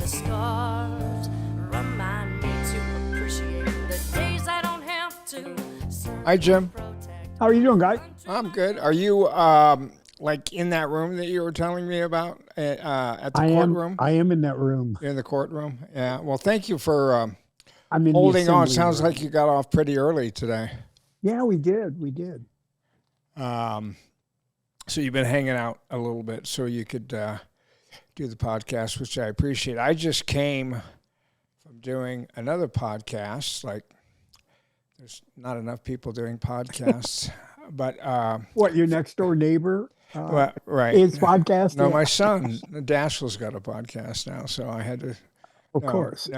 the scars remind me to appreciate the days I don't have to. Hi, Jim. How are you doing, guy? I'm good. Are you like in that room that you were telling me about at the courtroom? I am in that room. You're in the courtroom? Yeah. Well, thank you for I'm in holding the on. assembly Sounds room. like you got off pretty early today. Yeah, we did. We did. So you've been hanging out a little bit so you could do the podcast, which I appreciate. I just came from doing another podcast. Like, there's not enough people doing podcasts. But What, your next door neighbor? well, right. Is podcast? No, my son, Dashiell's got a podcast now, so I had to. Of course.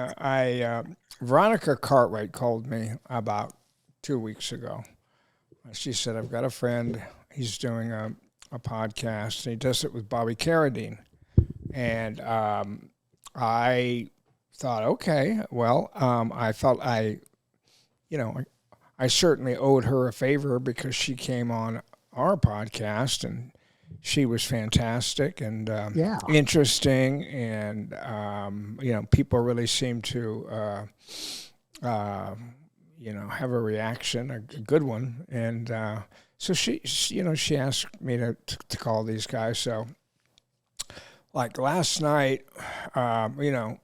Veronica Cartwright called me about 2 weeks ago. She said, I've got a friend. He's doing a podcast, and he does it with Bobby Carradine. And I thought, okay, well, I felt I certainly owed her a favor because she came on our podcast, and she was fantastic and interesting, and people really seemed to have a reaction, a good one, and so she asked me to call these guys. So, like last night, I'm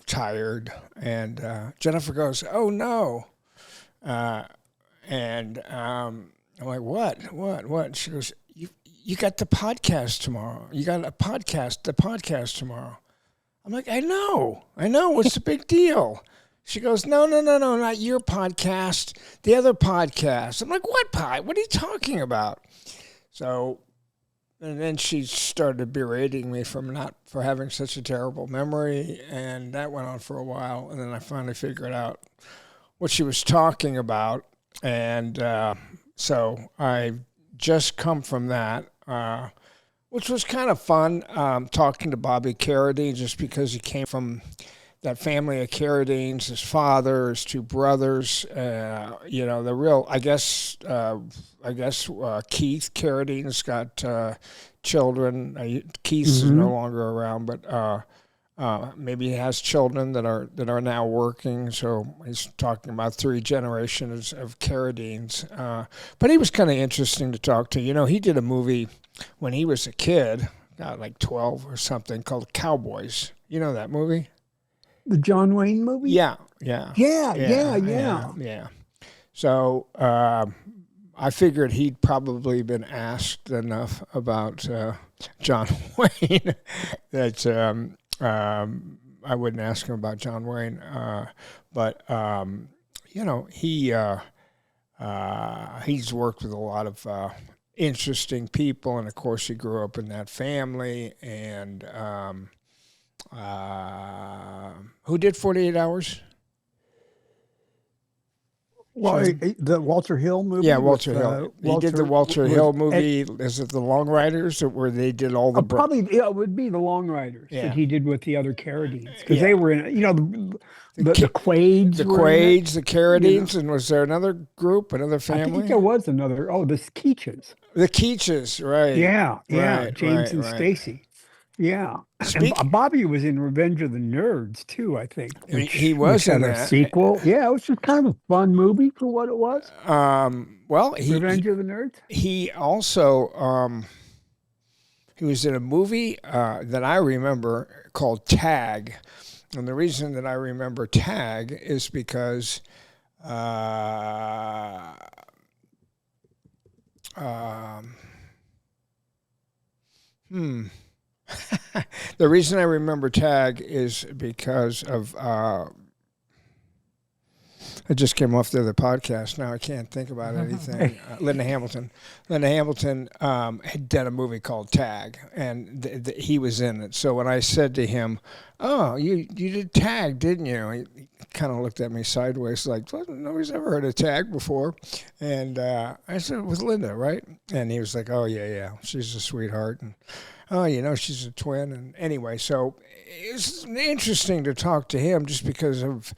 tired, and Jennifer goes, "Oh no," and I'm like, "What?" She goes, "You got the podcast tomorrow. You got the podcast tomorrow." I'm like, I know. What's the big deal? She goes, no, not your podcast, the other podcast. I'm like, what pod? What are you talking about? So, and then she started berating me for having such a terrible memory, and that went on for a while, and then I finally figured out what she was talking about, and so I just come from that, which was kind of fun, talking to Bobby Carradine, just because he came from that family of Carradines, his father, his two brothers, the real, I guess Keith Carradine's got children. Keith is no longer around, but maybe he has children that are now working. So he's talking about 3 generations of Carradines. But he was kind of interesting to talk to. He did a movie when he was a kid, like 12 or something, called Cowboys. You know that movie? The John Wayne movie? Yeah. So I figured he'd probably been asked enough about John Wayne that I wouldn't ask him about John Wayne. But he's worked with a lot of interesting people, and of course he grew up in that family, and who did 48 Hours? Well, the Walter Hill movie? Yeah, Walter Hill. He did the Walter Hill movie. Is it The Long Riders, where they did all the... Probably, it would be The Long Riders that he did with the other Carradines. Because they were in, the Quades. The Quades, the Carradines, and was there another group, another family? I think there was another. Oh, the Keaches. The Keaches, right. Yeah, right, James and Stacy. Yeah. And Bobby was in Revenge of the Nerds, too, I think. He was in a sequel. Yeah, it was just kind of a fun movie for what it was. Revenge of the Nerds? He also, he was in a movie that I remember called Tag. And the reason that I remember Tag is because the reason I remember Tag is because of I just came off the other podcast. Now I can't think about anything. Linda Hamilton. Linda Hamilton had done a movie called Tag, and he was in it. So when I said to him, "Oh, you did Tag, didn't you?" He kind of looked at me sideways, like, well, nobody's ever heard of Tag before. And I said, "With Linda, right?" And he was like, "Oh yeah, she's a sweetheart." And oh, she's a twin. And anyway, so it's interesting to talk to him just because of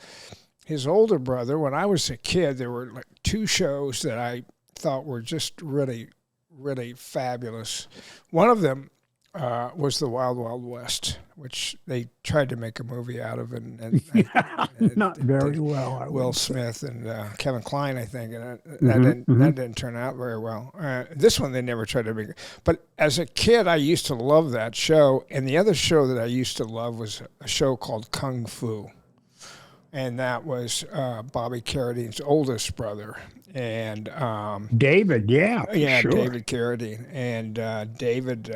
his older brother. When I was a kid, there were like 2 shows that I thought were just really, really fabulous. One of them was the Wild Wild West, which they tried to make a movie out of, and not very well. Will Smith and Kevin Kline, I think, and that didn't turn out very well. This one they never tried to make. But as a kid, I used to love that show, and the other show that I used to love was a show called Kung Fu. And that was Bobby Carradine's oldest brother, and David, sure. David Carradine, and David,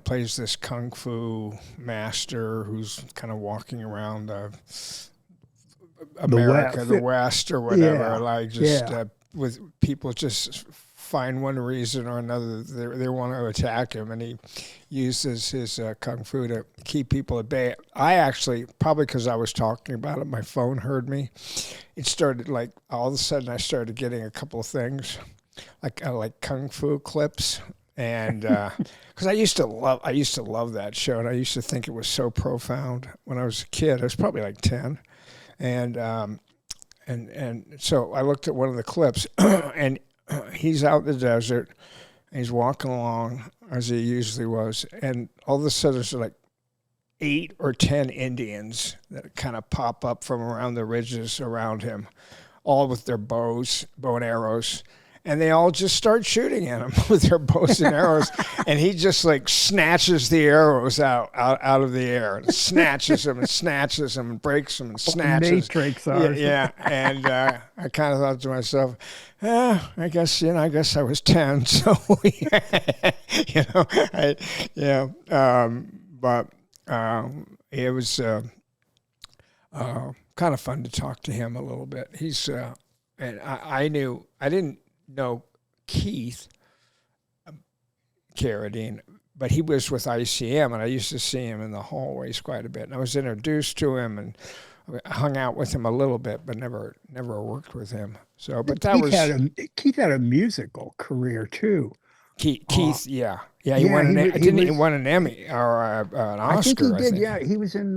plays this kung fu master who's kind of walking around America, the West or whatever, with people just find one reason or another they want to attack him, and he uses his kung fu to keep people at bay. I actually, probably because I was talking about it, my phone heard me. It started all of a sudden I started getting a couple of things like kung fu clips, and because I used to love that show, and I used to think it was so profound when I was a kid. I was probably like 10, and so I looked at one of the clips, and he's out in the desert, and he's walking along as he usually was, and all of a sudden there's like 8 or 10 Indians that kind of pop up from around the ridges around him, all with their bow and arrows, and they all just start shooting at him with their bows and arrows, and he just snatches the arrows out of the air, and snatches them and breaks them and snatches. Matrix, yeah. And I kind of thought to myself, I guess I was 10, so but it was kind of fun to talk to him a little bit. He's and I didn't know Keith Carradine, but he was with ICM, and I used to see him in the hallways quite a bit. And I was introduced to him and hung out with him a little bit, but never worked with him. So, but Keith had a musical career too. Keith, he won an Emmy or an Oscar. I think he did. Yeah, he was in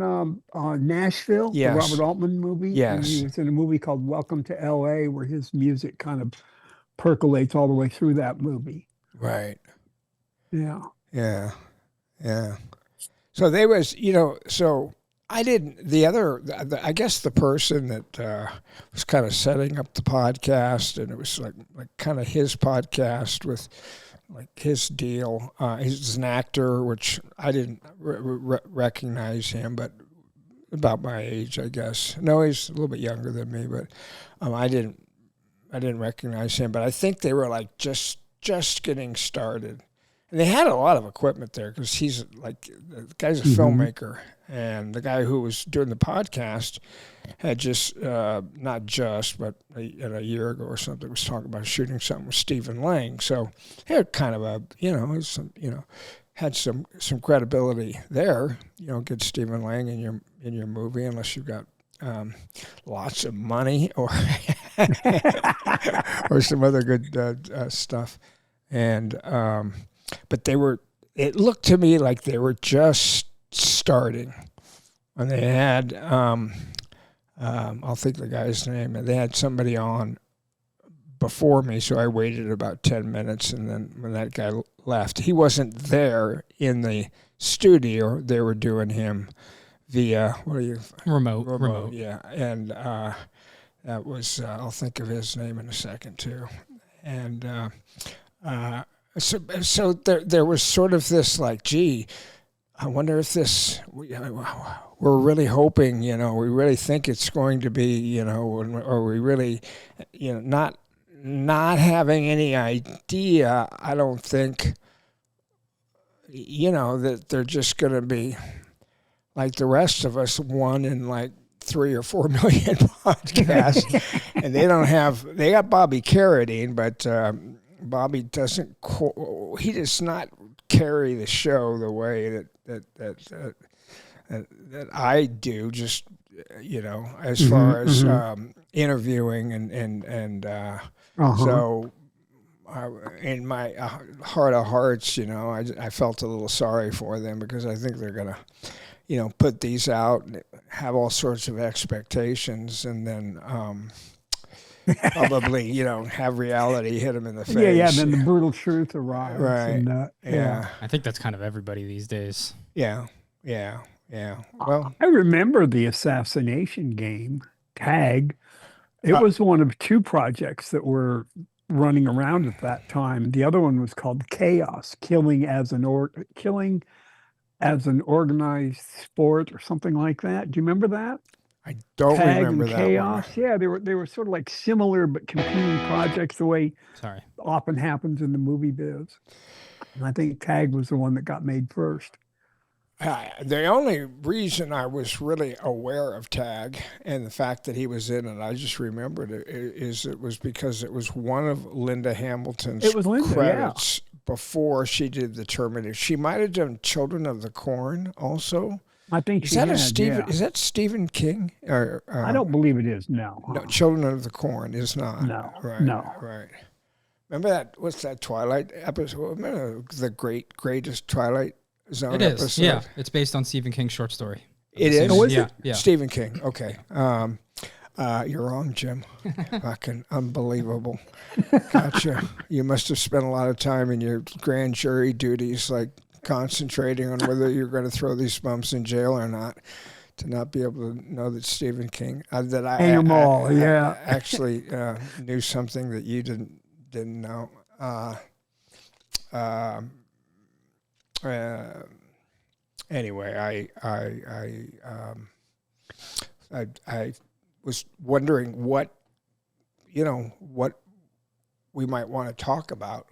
Nashville, the Robert Altman movie. Yes, and he was in a movie called Welcome to L.A., where his music kind of percolates all the way through that movie. Right. Yeah. Yeah. Yeah. So they was, so I didn't, I guess the person that was kind of setting up the podcast, and it was like kind of his podcast with his deal. He's an actor, which I didn't recognize him, but about my age, I guess. No, he's a little bit younger than me, but I didn't recognize him. But I think they were just getting started. And they had a lot of equipment there because he's the guy's a filmmaker, and the guy who was doing the podcast had but a year ago or something was talking about shooting something with Stephen Lang. So he had kind of had some credibility there. You don't get Stephen Lang in your movie unless you've got lots of money or or some other good stuff. And but it looked to me like they were just starting. And they had, I'll think the guy's name, and they had somebody on before me, so I waited about 10 minutes, and then when that guy left, he wasn't there in the studio. They were doing him via, remote. Yeah, and that was, I'll think of his name in a second, too. And so there was sort of this gee, I wonder if this, we're really hoping, we really think it's going to be, or we really, not having any idea, I don't think, that they're just going to be like the rest of us, one in 3 or 4 million podcasts. And they got Bobby Carradine, but Bobby he does not carry the show the way that I do, just as far as interviewing and so in my heart of hearts, I felt a little sorry for them, because I think they're gonna put these out and have all sorts of expectations, and then probably, have reality hit him in the face. Yeah. Then the brutal truth arrives. Right. And, Yeah. I think that's kind of everybody these days. Yeah. Well, I remember the assassination game, Tag. It was one of two projects that were running around at that time. The other one was called Chaos, killing as an organized sport or something like that. Do you remember that? I don't Tag remember and that Chaos. one. Yeah, they were sort of like similar but competing projects the way Sorry. often happens in the movie biz. And I think Tag was the one that got made first. The only reason I was really aware of Tag and the fact that he was in it, I just remembered it was because it was one of Linda Hamilton's credits before she did the Terminator. She might have done Children of the Corn also. I think Is that Stephen King? Or I don't believe it is. No. No, Children of the Corn is not. No. Right. No. Right. Remember that? What's that Twilight episode? Remember the greatest Twilight Zone episode? It is. Yeah, it's based on Stephen King's short story. It is. Oh, is yeah, it? Yeah. Stephen King. Okay. You're wrong, Jim. Fucking unbelievable. Gotcha. You must have spent a lot of time in your grand jury duties, like concentrating on whether you're going to throw these bumps in jail or not, to not be able to know that Stephen King I actually knew something that you didn't know. Anyway, I was wondering what we might want to talk about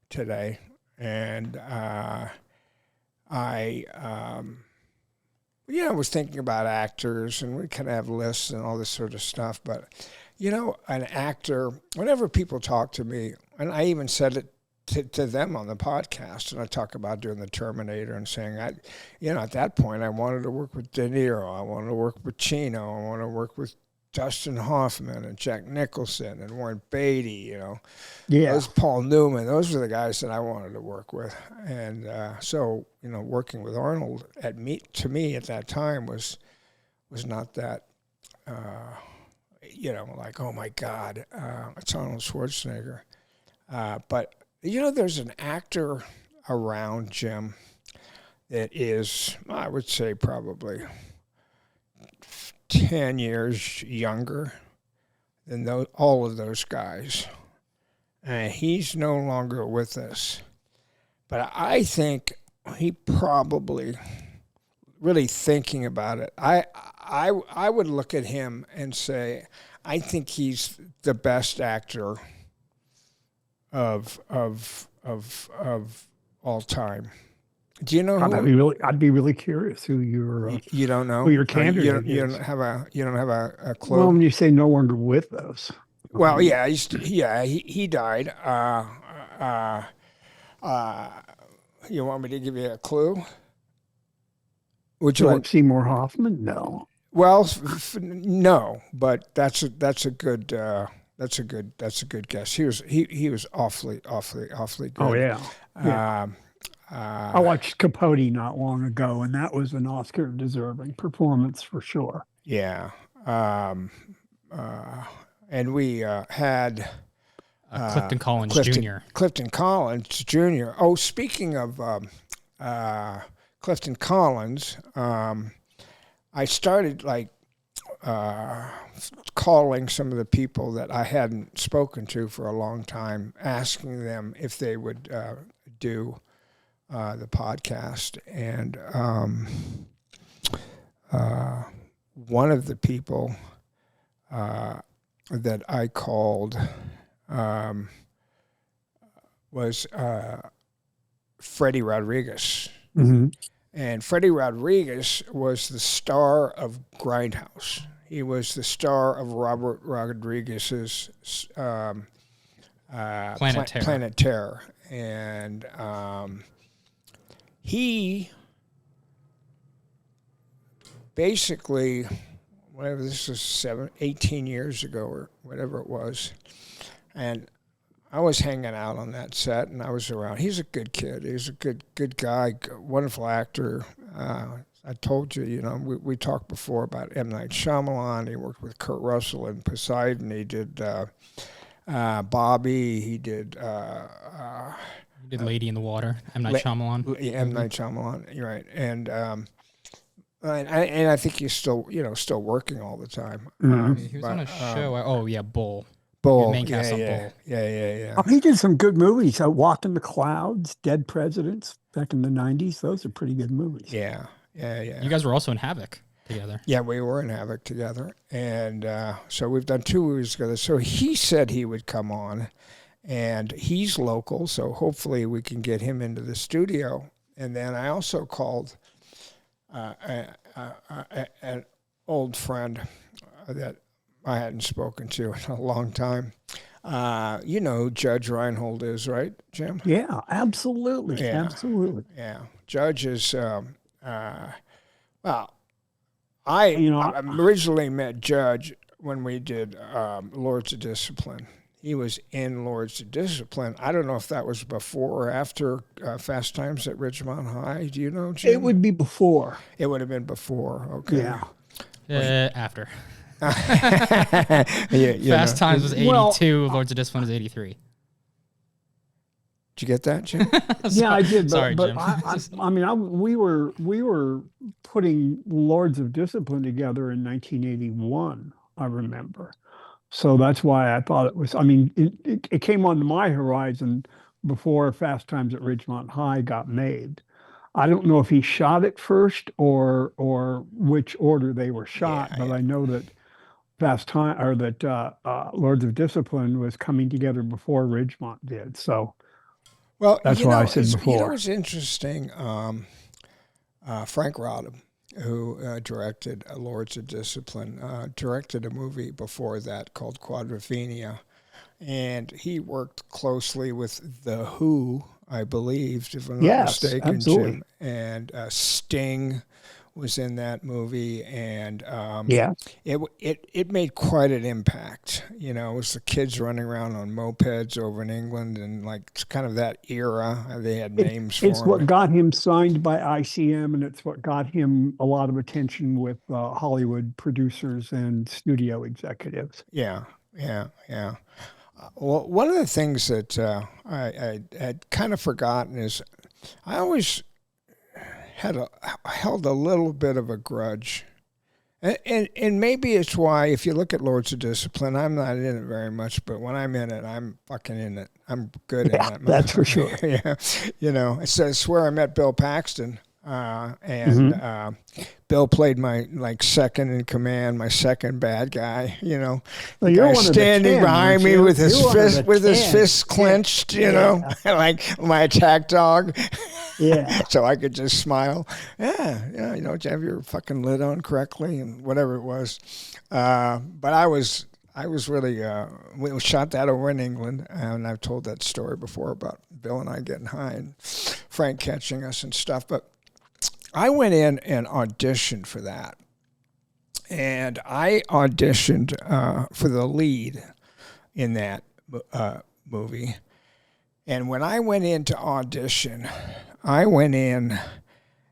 today, and I was thinking about actors, and we kind of have lists and all this sort of stuff. But an actor, whenever people talk to me, and I even said it to them on the podcast, and I talk about doing the Terminator and saying, at that point, I wanted to work with De Niro, I wanted to work with Chino, I wanted to work with Dustin Hoffman and Jack Nicholson and Warren Beatty, those Paul Newman, those were the guys that I wanted to work with. And so, working with Arnold to me at that time was not that, like, oh my God, it's Arnold Schwarzenegger. But there's an actor around, Jim, that is, I would say, probably 10 years younger than all of those guys. And he's no longer with us. But I think he probably, really thinking about it, I would look at him and say, I think he's the best actor of all time. Do you know who? I'd be really curious who your you don't know who your candidate you is. don't have a clue. Well, when you say no longer with us. Well, yeah, he died. You want me to give you a clue? Would you like Seymour Hoffman? No. Well, no, but that's a good guess. He was awfully good. Oh yeah. I watched Capote not long ago, and that was an Oscar-deserving performance for sure. Yeah, and we had Clifton Collins Jr. Clifton Collins Jr. Oh, speaking of Clifton Collins, I started calling some of the people that I hadn't spoken to for a long time, asking them if they would do the podcast. And one of the people that I called was Freddie Rodriguez. Mm-hmm. And Freddie Rodriguez was the star of Grindhouse. He was the star of Robert Rodriguez's Planet Terror. And he basically, whatever, this was 18 years ago or whatever it was, and I was hanging out on that set, and I was around. He's a good kid. He's a good guy, wonderful actor. I I told you, we talked before about M. Night Shyamalan. He worked with Kurt Russell in Poseidon. He did Bobby. He did Lady in the Water. M. Night Shyamalan. M. Night Shyamalan. You're right. And I think he's still working all the time. He was on a show. Bull. Bull. Main cast on Bull. Yeah. Oh, he did some good movies. Walk in the Clouds, Dead Presidents back in the 90s. Those are pretty good movies. Yeah. You guys were also in Havoc together. Yeah, we were in Havoc together. And so we've done 2 movies together. So he said he would come on, and he's local, so hopefully we can get him into the studio. And then I also called an old friend that I hadn't spoken to in a long time. You know who Judge Reinhold is, right, Jim? Yeah, absolutely. Yeah. Absolutely. Yeah. Judge is, I originally met Judge when we did Lords of Discipline. He was in Lords of Discipline. I don't know if that was before or after Fast Times at Ridgemont High. Do you know, Jim? It would be before. It would have been before. Okay. Yeah. After. Fast Times was 82. Lords of Discipline was 83. Did you get that, Jim? Yeah, I did. Sorry, but Jim. we were putting Lords of Discipline together in 1981. I remember. So that's why I thought it was. I mean, it came onto my horizon before Fast Times at Ridgemont High got made. I don't know if he shot it first or which order they were shot, but I know that Lords of Discipline was coming together before Ridgemont did. So. Well, that's why I said before. You know what's interesting? Frank Roddam, who directed Lords of Discipline, directed a movie before that called Quadrophenia, and he worked closely with The Who, I believe, if I'm not mistaken, absolutely. Jim. And Sting was in that movie, and it made quite an impact. It was the kids running around on mopeds over in England, and like it's kind of that era. They had names for It's them. what got him signed by ICM, and it's what got him a lot of attention with Hollywood producers and studio executives. Yeah. Well, one of the things that I had kind of forgotten is I always held a little bit of a grudge. And maybe it's why, if you look at Lords of Discipline, I'm not in it very much, but when I'm in it, I'm fucking in it. I'm good in that movie. That's for sure. Yeah. So I swear I met Bill Paxton, and Bill played my second in command, my second bad guy. Well, you're guy one standing of the 10, behind me with his fists clenched, like my attack dog. Yeah. So I could just smile. Yeah, you have your fucking lid on correctly and whatever it was. But I was really, we shot that over in England, and I've told that story before about Bill and I getting high and Frank catching us and stuff. But I went in and auditioned for that. And I auditioned for the lead in that movie. And when I went in to audition, I went in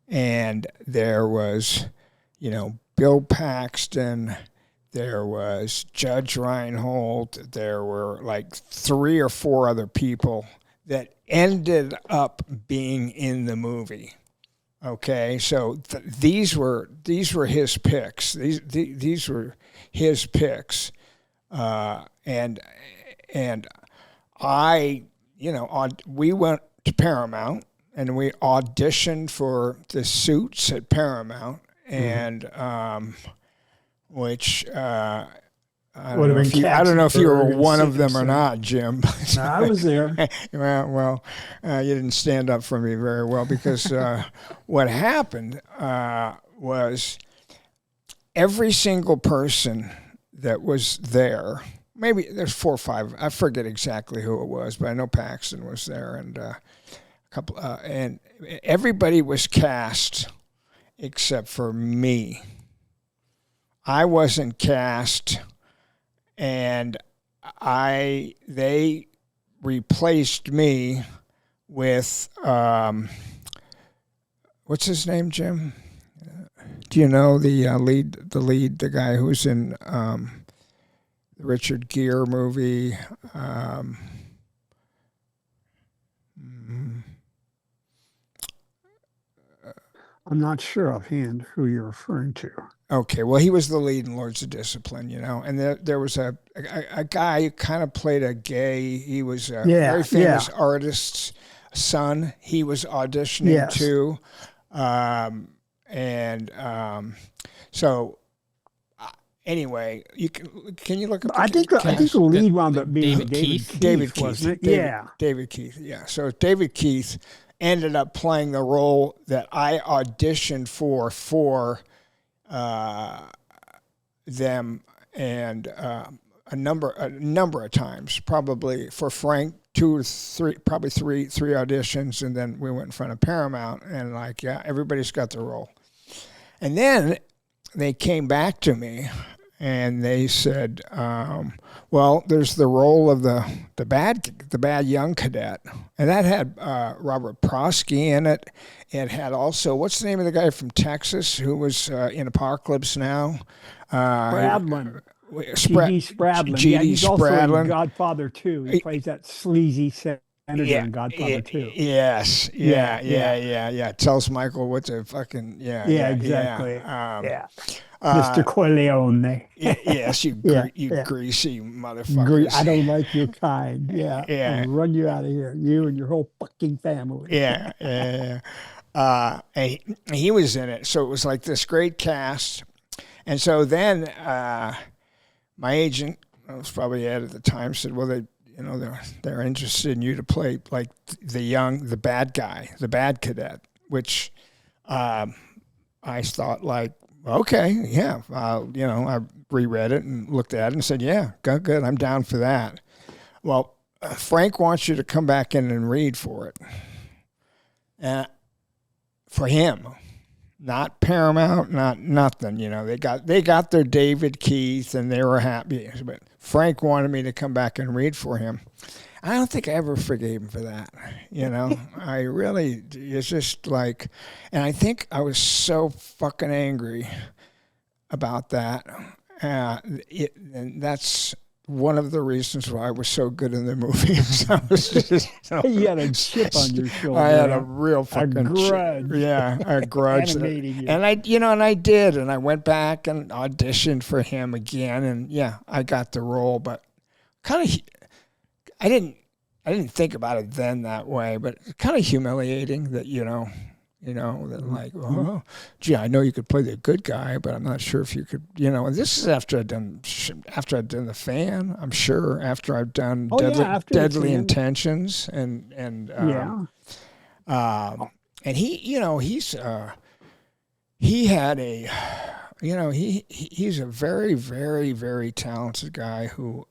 and there was, Bill Paxton, there was Judge Reinhold, there were like 3 or 4 other people that ended up being in the movie. Okay, so these were his picks. These were his picks, and I, we went to Paramount and we auditioned for the suits at Paramount, and which I don't know if you were one of them or not, Jim. No, I was there. Well, you didn't stand up for me very well, because what happened was every single person that was there, maybe there's 4 or 5, I forget exactly who it was, but I know Paxton was there, and a couple, and everybody was cast except for me. I wasn't cast. And they replaced me with, what's his name, Jim? Do you know the lead, the guy who's in the Richard Gere movie? I'm not sure offhand who you're referring to. Okay, well, he was the lead in Lords of Discipline, and there was a guy who kind of played a gay. He was a very famous artist's son. He was auditioning too, so anyway, can you look up? I think the lead wound up being David Keith. David Keith, wasn't it? David Keith. Yeah. So David Keith ended up playing the role that I auditioned for them, and a number of times, probably for Frank, 2 or 3, probably three auditions, and then we went in front of Paramount, and everybody's got the role. And then they came back to me and they said, well, there's the role of the bad young cadet, and that had Robert Prosky in it. It had also, what's the name of the guy from Texas who was in Apocalypse Now? Spradlin. G.D. Spradlin. G.D. He's also Spradlin. in Godfather 2. He plays that sleazy senator in Godfather 2. Yes. Yeah. Tells Michael what to fucking, exactly. Mr. Corleone. Yes, you greasy motherfuckers. I don't like your kind. I'll run you out of here. You and your whole fucking family. And he was in it. So it was like this great cast. And so then my agent, I was probably at the time, said, well, they're interested in you to play like the bad guy, the bad cadet, which I thought like, okay, yeah. I reread it and looked at it and said, yeah, good. I'm down for that. Well, Frank wants you to come back in and read for it. For him, not Paramount, not nothing. They got their David Keith and they were happy. But Frank wanted me to come back and read for him. I don't think I ever forgave him for that. I really, it's just like, and I think I was so fucking angry about that. And that's one of the reasons why I was so good in the movies. I was just, you had a chip on your shoulder. I had a real fucking grudge. A grudge. And I did, and I went back and auditioned for him again, and I got the role, but kind of, I didn't think about it then that way, but kind of humiliating that, that like, oh, gee, I know you could play the good guy, but I'm not sure if you could, and this is after I'd done The Fan, I'm sure, after I've done Deadly Intentions and he had a, he's a very, very, very talented guy who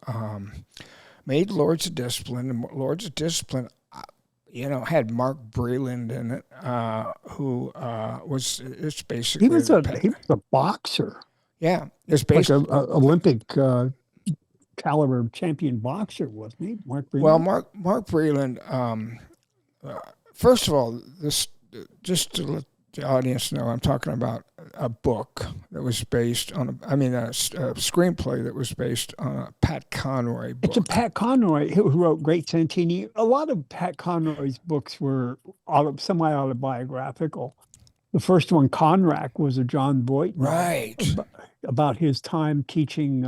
made Lords of Discipline, and Lords of Discipline, had Mark Breland in it, who it's basically... He was a boxer. Yeah. It's basically... Like an Olympic caliber champion boxer, wasn't he, Mark Breland? Well, Mark Breland, first of all, this just to let the audience know, I'm talking about a book that was based on, a screenplay that was based on a Pat Conroy book. It's a Pat Conroy who wrote Great Santini. A lot of Pat Conroy's books were semi-autobiographical. The first one, Conrack, was a John Boyd, right, about his time teaching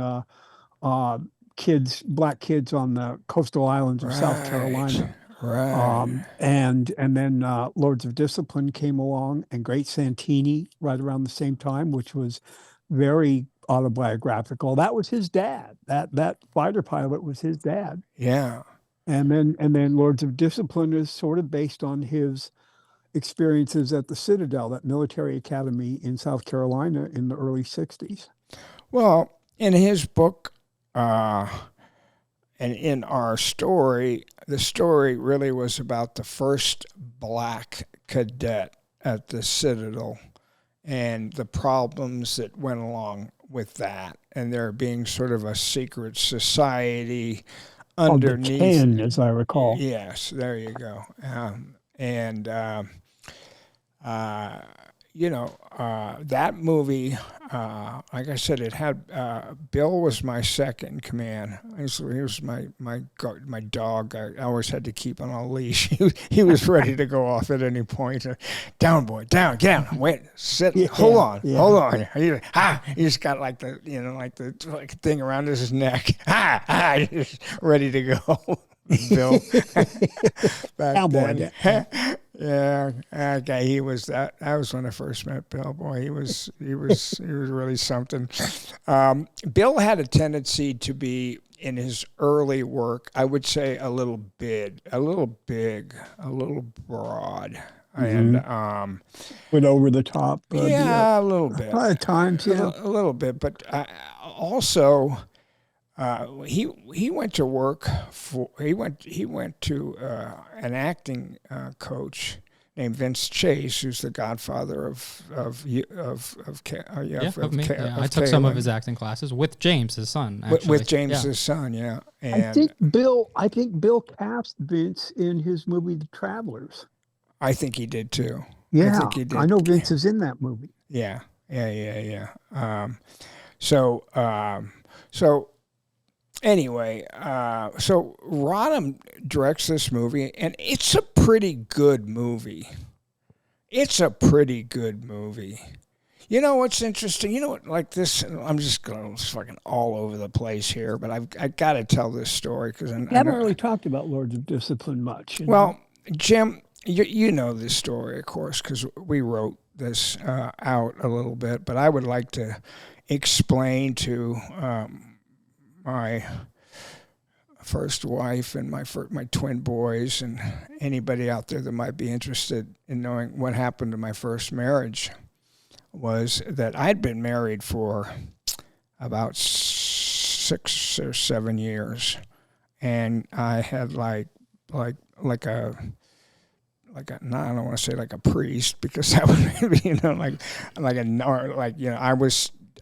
black kids on the coastal islands of South Carolina. Right. And then Lords of Discipline came along, and Great Santini right around the same time, which was very autobiographical. That was his dad. That fighter pilot was his dad. Yeah. And then Lords of Discipline is sort of based on his experiences at the Citadel, that military academy in South Carolina in the early 60s. Well, in his book, and in our story, the story really was about the first black cadet at the Citadel and the problems that went along with that, and there being sort of a secret society underneath. The 10, as I recall. that movie, like I said, it had Bill was my second in command. He was my dog. I always had to keep on a leash. He was ready to go off at any point. Down, boy, down, get down. Wait, sit. Hold on. He just got like the thing around his neck. Just ready to go. Bill. Cowboy. Yeah, okay. He was that. I was when I first met Bill. Boy, he was really something. Bill had a tendency to be in his early work, I would say, a little big, a little broad, and went over the top. A little bit. At times, yeah, a little bit. But also, he went to work for he went to an acting coach named Vince Chase, who's the godfather of me. I took some of his acting classes with James, his son. Actually. With James, his son, yeah. And I think Bill cast Vince in his movie The Travelers. I think he did too. Yeah, I think he did. I know Vince is in that movie. Yeah. So anyway, so Roddam directs this movie, and it's a pretty good movie. You know what's interesting? You know what, like this, I'm just going fucking all over the place here, but I got to tell this story because I haven't really talked about Lords of Discipline much. Well, Jim, you know this story, of course, because we wrote this out a little bit, but I would like to explain to my first wife and my twin boys and anybody out there that might be interested in knowing what happened to my first marriage was that I'd been married for about 6 or 7 years, and I had I don't want to say like a priest because that would be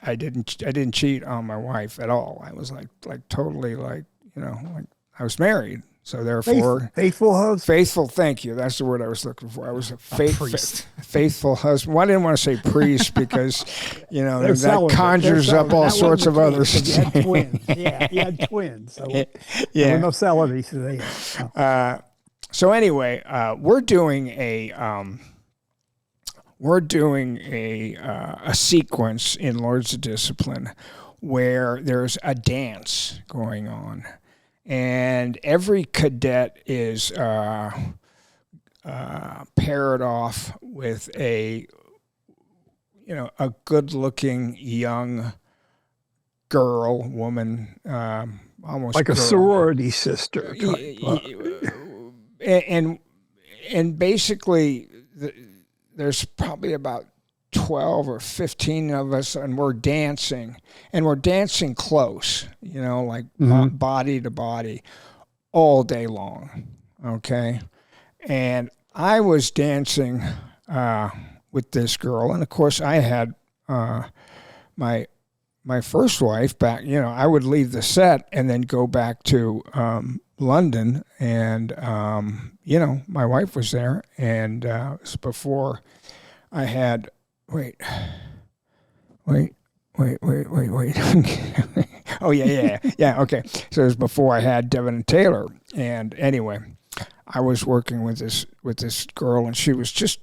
I didn't cheat on my wife at all. I was like totally like I was married. So therefore, faithful husband. Faithful, thank you. That's the word I was looking for. I was a faithful husband. Well, I didn't want to say priest because, that conjures up all sorts of other things. You had twins. Yeah, you had twins. So there were no celibacy there. So anyway, we're doing a sequence in Lords of Discipline where there's a dance going on. And every cadet is paired off with a good-looking young woman, almost like a sorority sister. And basically, there's probably about 12 or 15 of us, and we're dancing close, body to body all day long. Okay. And I was dancing, with this girl. And of course I had, my first wife back, I would leave the set and then go back to, London, and, my wife was there, and, it was before I had, Wait. Oh, yeah. Okay. So it was before I had Devin and Taylor. And anyway, I was working with this girl, and she was just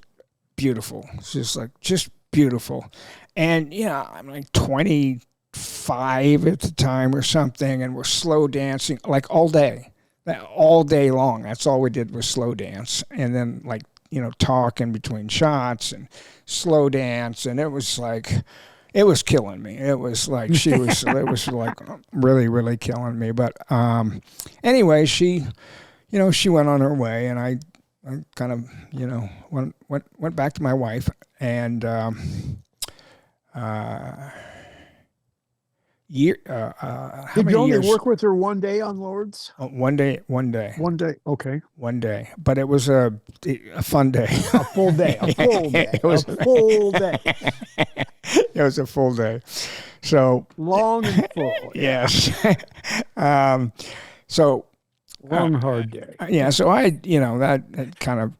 beautiful. She's just beautiful. And, I'm like 25 at the time or something, and we're slow dancing like all day long. That's all we did was slow dance. And then talk in between shots and slow dance, and it was killing me. It was like it was like really, really killing me. But anyway, she went on her way, and I kind of went back to my wife, and did you only work with her one day on Lords? One day. Okay. One day, but it was a fun day. A full day. It was a full day. It was a full day. So long and full. Yes. So long, hard day. Yeah. So I, that kind of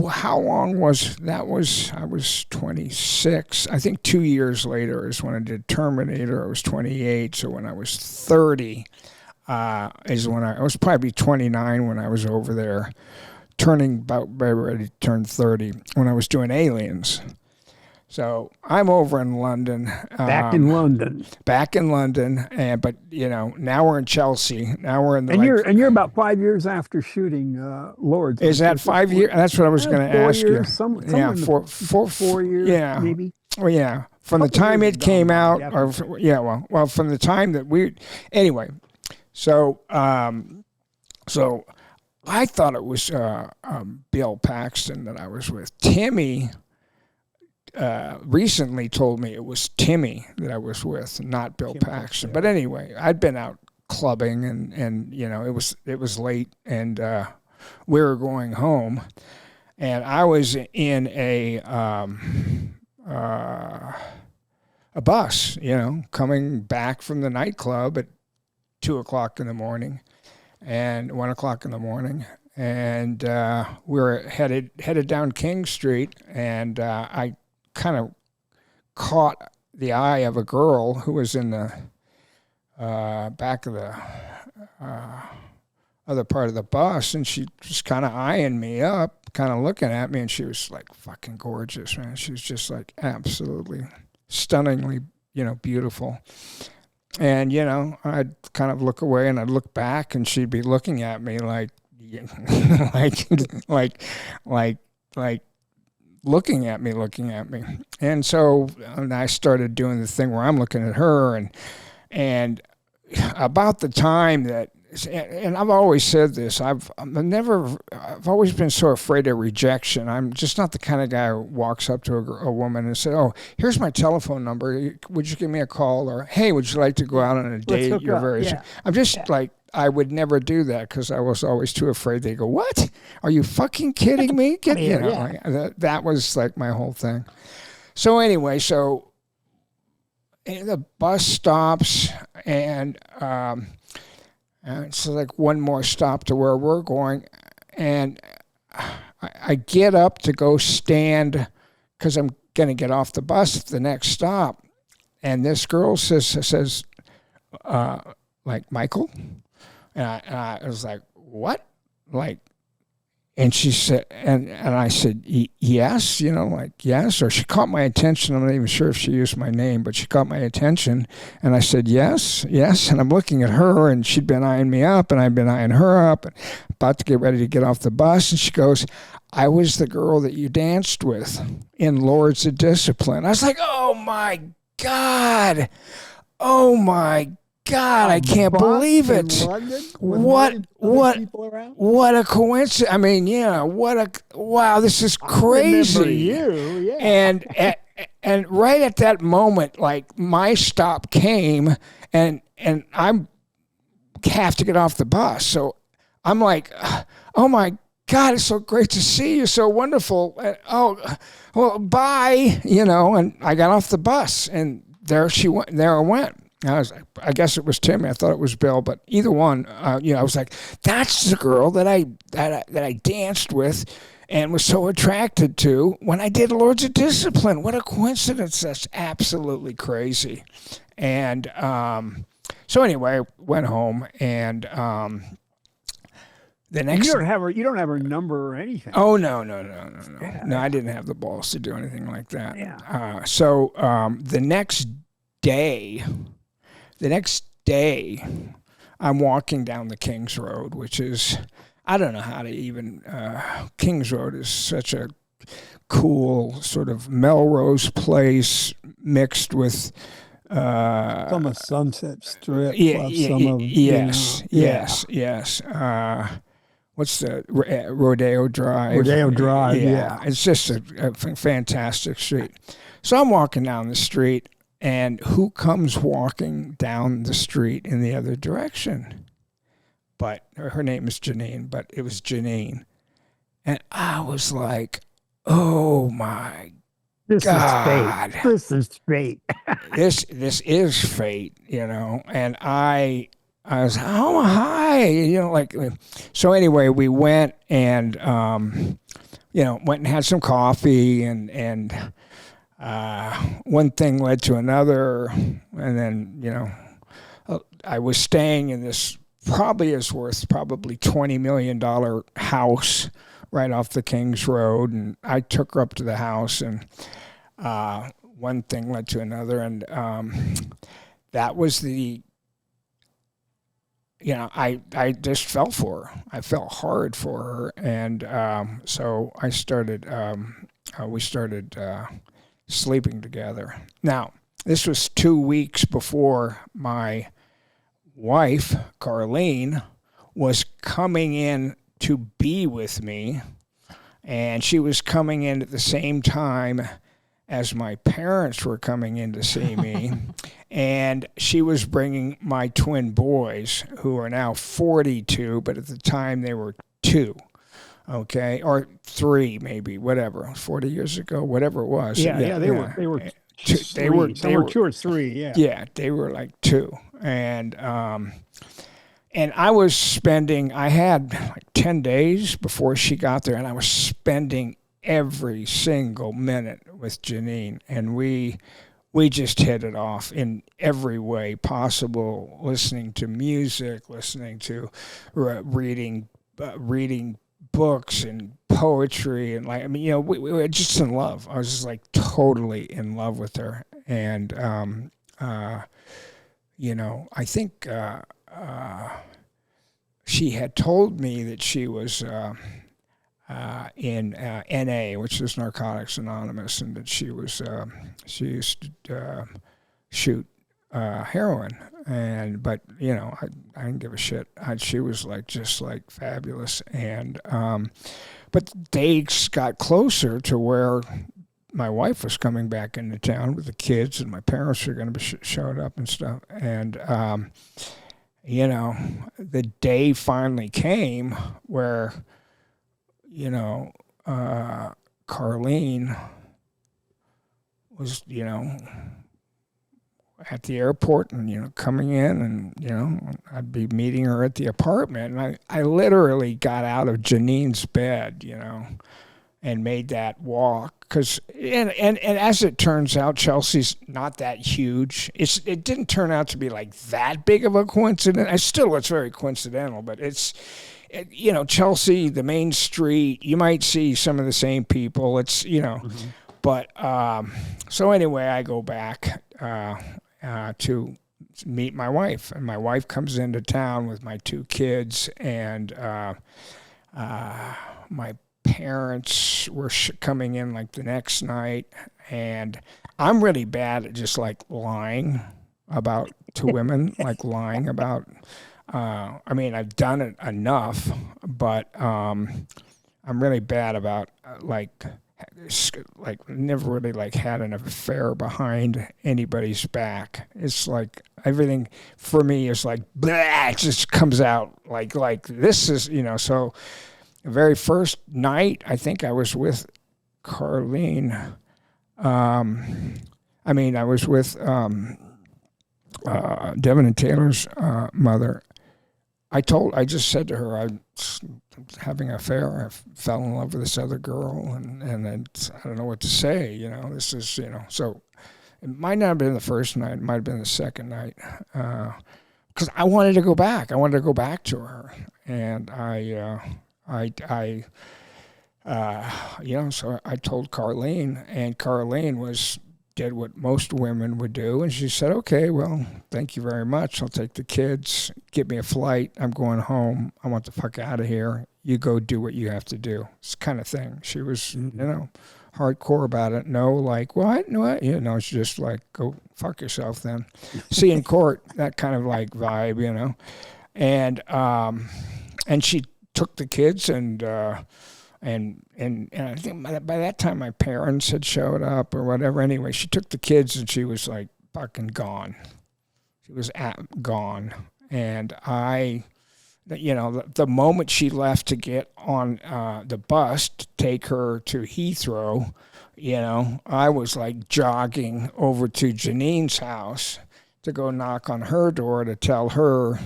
how long was that? I was 26. I think 2 years later is when I did Terminator. I was 28. So when I was 30 is when I was probably 29 when I was over there, about ready to turn 30 when I was doing Aliens. So I'm over in London. Back in London. But now we're in Chelsea. Now we're in the. And you're about 5 years after shooting Lords. Is that 5 years? That's what I was going to ask you. Yeah, 4 years. Yeah, maybe. Well, yeah. From the time it came out, well, from the time that anyway. So, so I thought it was Bill Paxton that I was with. Timmy recently told me it was Timmy that I was with, not Bill Paxton. But anyway, I'd been out clubbing and it was late and we were going home, and I was in a bus, coming back from the nightclub at 2:00 in the morning and 1:00 in the morning. And we were headed down King Street, and I kind of caught the eye of a girl who was in the back of the other part of the bus, and she was kind of eyeing me up, kind of looking at me, and she was like fucking gorgeous, man. She was just like absolutely stunningly, beautiful. And, I'd kind of look away and I'd look back, and she'd be looking at me like looking at me. And so I started doing the thing where I'm looking at her, and about the time that, and I've always said this, I've always been so afraid of rejection. I'm just not the kind of guy who walks up to a woman and says, "Oh, here's my telephone number. Would you give me a call?" Or, "Hey, would you like to go out on a date?" You're very. Yeah. I'm just like, I would never do that because I was always too afraid. They go, "What? Are you fucking kidding me?" That was like my whole thing. So anyway, the bus stops, and it's like one more stop to where we're going, and I get up to go stand because I'm going to get off the bus at the next stop, and this girl says, like, "Michael?" And I was like, "What?" And she said, and I said, "Yes," yes. Or she caught my attention. I'm not even sure if she used my name, but she caught my attention. And I said, yes. And I'm looking at her, and she'd been eyeing me up, and I'd been eyeing her up, and about to get ready to get off the bus. And she goes, "I was the girl that you danced with in Lords of Discipline." I was like, "Oh my God. Oh my God, I can't believe it. What a coincidence. I mean, wow, this is crazy." I remember you, yeah. And right at that moment, like, my stop came, and I have to get off the bus. So I'm like, "Oh my God, it's so great to see you. So wonderful. Oh, well, bye," and I got off the bus, and there I went. I guess it was Timmy. I thought it was Bill, but either one, I was like, "That's the girl that I danced with and was so attracted to when I did Lords of Discipline. What a coincidence! That's absolutely crazy." And so anyway, I went home, and the next. You don't have her number or anything. Oh no! Yeah. No, I didn't have the balls to do anything like that. Yeah. So the next day, I'm walking down the King's Road, which is, I don't know how to even, King's Road is such a cool sort of Melrose Place mixed with... some of Sunset Strip. Yes. What's the Rodeo Drive? Rodeo Drive, yeah. It's just a fantastic street. So I'm walking down the street, and who comes walking down the street in the other direction? But her name is Janine, but it was Janine. And I was like, "Oh my God. This is fate. This is fate, And I was, "Oh, hi," So anyway, we went, and went and had some coffee, and one thing led to another, and then I was staying in this probably $20 million house right off the Kings Road, and I took her up to the house, and one thing led to another, and that was I just fell for her. I fell hard for her, and so I started. We started sleeping together. Now, this was 2 weeks before my wife, Carradine, was coming in to be with me, and she was coming in at the same time as my parents were coming in to see me, and she was bringing my twin boys, who are now 42, but at the time they were 2, okay, or 3 maybe, whatever, 40 years ago, whatever it was. They were 2 or 3, yeah. Yeah, they were like 2, and I had like 10 days before she got there, and I was spending every single minute with Janine, and we just hit it off in every way possible, listening to music, listening to reading books and poetry, and we were just in love. I was just like totally in love with her, and I think she had told me that she was in NA, which is Narcotics Anonymous, and that she used to shoot heroin, but I didn't give a shit. She was just fabulous, and but the days got closer to where my wife was coming back into town with the kids, and my parents were going to be showing up and stuff, and the day finally came where Carradine was, at the airport and, coming in, and, I'd be meeting her at the apartment. And I literally got out of Janine's bed, and made that walk. And as it turns out, Chelsea's not that huge. It didn't turn out to be like that big of a coincidence. It's very coincidental, but Chelsea, the main street, you might see some of the same people. It's, Mm-hmm. But so anyway, I go back to meet my wife, and my wife comes into town with my 2 kids, and my parents were coming in the next night, and I'm really bad at just lying about to women, lying about. I've done it enough, but I'm really bad about never really had an affair behind anybody's back. It's everything for me is blah, it just comes out like this is, so the very first night I think I was with Carradine. I was with Devin and Taylor's mother. I just said to her, I'm having an affair. I fell in love with this other girl, and I don't know what to say. This is, so it might not have been the first night. It might have been the second night, because I wanted to go back. I wanted to go back to her, and so I told Carradine, and Carradine did what most women would do, and she said, okay, well, thank you very much. I'll take the kids, get me a flight. I'm going home. I want the fuck out of here. You go do what you have to do. It's kind of thing. She was, hardcore about it. No, what? What? It's just go fuck yourself then. See you in court, that kind of vibe, And she took the kids, and I think by that time my parents had showed up or whatever. Anyway, she took the kids, and she was fucking gone. She was gone. And the moment she left to get on the bus to take her to Heathrow, I was jogging over to Janine's house to go knock on her door to tell her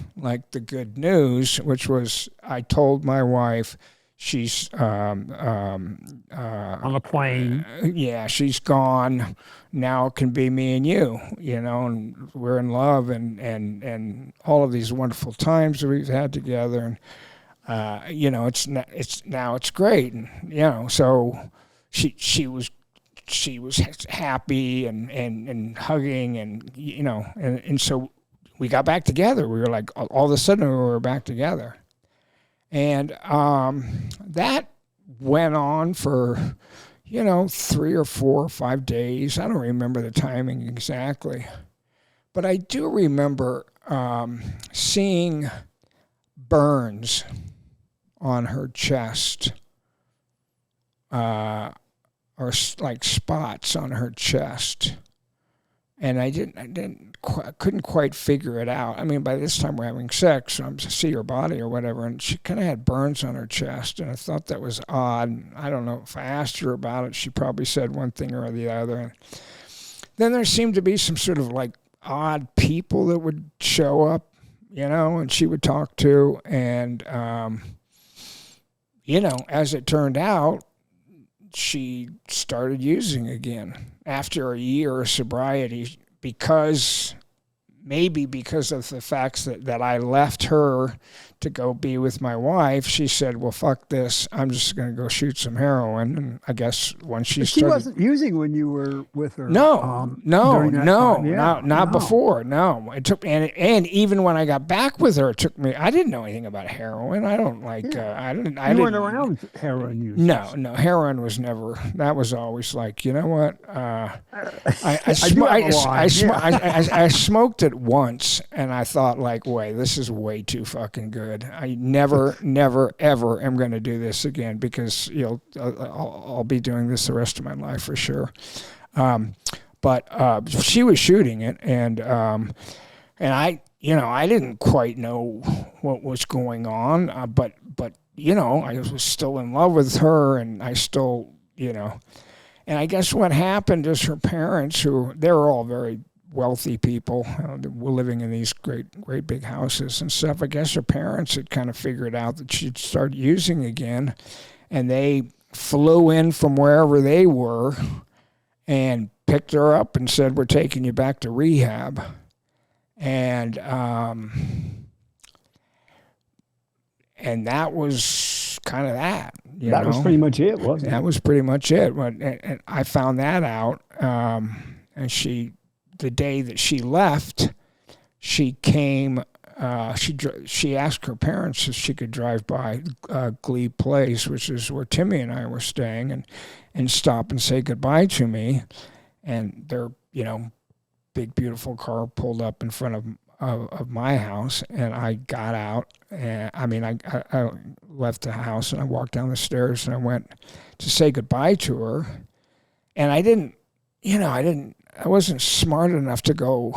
the good news, which was I told my wife, she's On a plane. yeah, she's gone. Now it can be me and you, and we're in love, and all of these wonderful times that we've had together, and it's great, and so she was happy and hugging, and so we got back together. We were like, all of a sudden we were back together, and that went on for 3 or 4 or 5 days. I don't remember the timing exactly, but I do remember seeing burns on her chest, or like spots on her chest, and I couldn't quite figure it out. I mean, by this time we're having sex, so I'm to see her body or whatever, and she kind of had burns on her chest, and I thought that was odd. I don't know if I asked her about it. She probably said one thing or the other. And then there seemed to be some sort of like odd people that would show up, and she would talk to, and as it turned out, she started using again after a year of sobriety, maybe because of the facts that I left her to go be with my wife. She said, well, fuck this. I'm just going to go shoot some heroin. And I guess once she started... She wasn't using when you were with her. Not before. No, it took, and even when I got back with her, it took me, I didn't know anything about heroin. I don't like, I didn't. You weren't around heroin use. No, heroin was never, that was always like, you know what? I smoked it once, and I thought like, wait, this is way too fucking good. I never, ever am going to do this again, because I'll be doing this the rest of my life for sure. But she was shooting it, and I didn't quite know what was going on, but I was still in love with her, and I still, and I guess what happened is her parents, they were all very wealthy people, were living in these great big houses and stuff. I guess her parents had kind of figured out that she'd start using again, and they flew in from wherever they were and picked her up and said, we're taking you back to rehab. And that was kind of that. That was pretty much it, wasn't it? That was pretty much it. And I found that out, and the day that she left, she came. She asked her parents if she could drive by Glebe Place, which is where Timmy and I were staying, and stop and say goodbye to me. And their big beautiful car pulled up in front of my house, and I got out. And I left the house, and I walked down the stairs, and I went to say goodbye to her. And I wasn't smart enough to go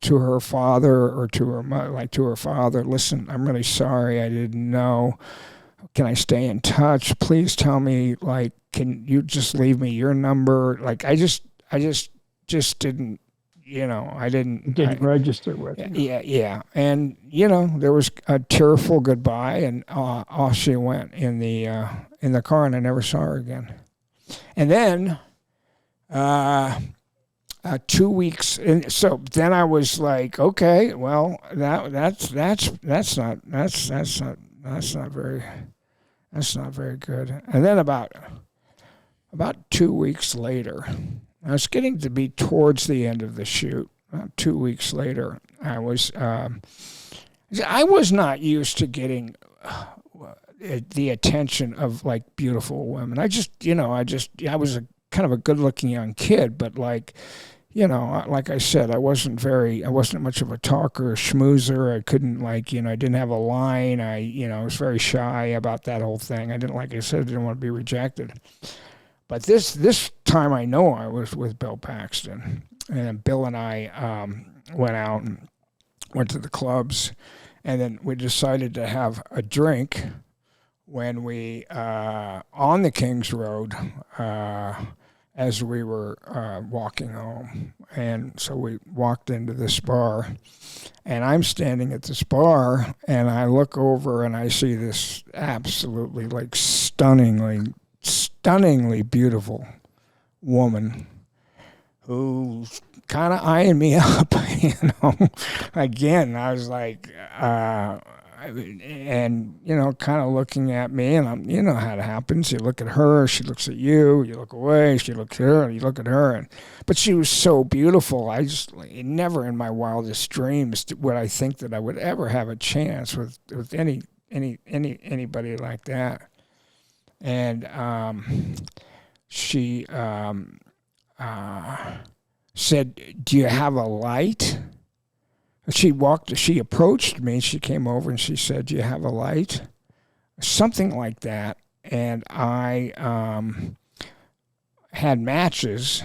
to her father or to her mother, like to her father. Listen, I'm really sorry. I didn't know. Can I stay in touch? Please tell me, like, can you just leave me your number? Like, I just didn't, I didn't register with you. Yeah. And, there was a tearful goodbye, and off she went in the car, and I never saw her again. And then, 2 weeks, and so then I was like, okay, well, that's not very good. And then about 2 weeks later, I was getting to be towards the end of the shoot. About 2 weeks later, I was not used to getting the attention of like beautiful women. I was a kind of a good-looking young kid, but like I said, I wasn't much of a talker or schmoozer. I couldn't I didn't have a line. I was very shy about that whole thing. I didn't want to be rejected. But this time I know I was with Bill Paxton, and Bill and I went out and went to the clubs, and then we decided to have a drink when we on the Kings Road. as we were walking home. And so we walked into this bar, and I'm standing at this bar, and I look over and I see this absolutely like stunningly beautiful woman who's kind of eyeing me up, you know. Again, I was like, and, you know, kind of looking at me, and I'm, you know how it happens. You look at her, she looks at you, you look away, she looks at her, and you look at her. And but she was so beautiful. I just, never in my wildest dreams would I think that I would ever have a chance with anybody like that. And she said, "Do you have a light?" She approached me, she came over and she said, "Do you have a light?" Something like that. And I had matches,